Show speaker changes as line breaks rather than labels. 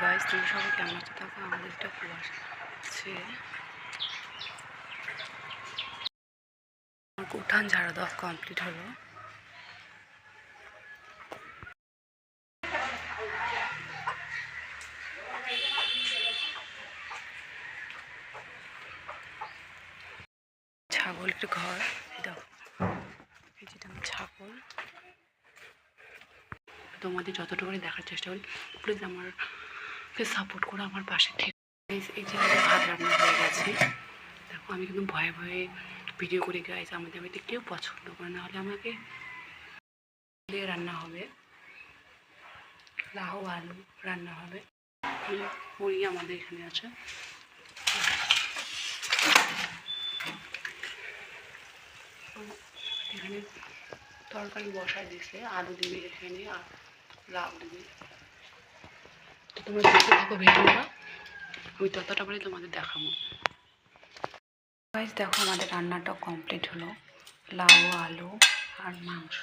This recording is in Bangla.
গাইস তুমি সবাই কেমন আছো? দেখো আমাদের একটা কুয়াশা আছে। আমার উঠান ঝাড়া দেওয়া কমপ্লিট হলো। ছাগল একটু ঘর দেখো, এই যেটা আমার ছাগল। তোমাদের যতটুকু দেখার চেষ্টা করি, প্লিজ আমাকে সাপোর্ট করো, আমার পাশে থেকে। এই যে ভাত রান্না হয়ে গেছে। দেখো আমি কিন্তু ভয়ে ভয়ে ভিডিও করি গাইস, আমাদের বাড়িতে কেউ পছন্দ করে না, হলে আমাকে দিয়ে রান্না হবে, লাউ আলু রান্না হবে। মুড়ি আমাদের এখানে আছে। এখানে তরকারি বসায় দিছে, আলু দিবে এখানে আর লাউ দিবে। তো তোমরা দেখতে থাকো ভিডিওটা, আমি ততটা পরে তোমাদের দেখাবো। গাইস দেখো আমাদের রান্নাটা কমপ্লিট হলো, লাউ আলু আর মাংস।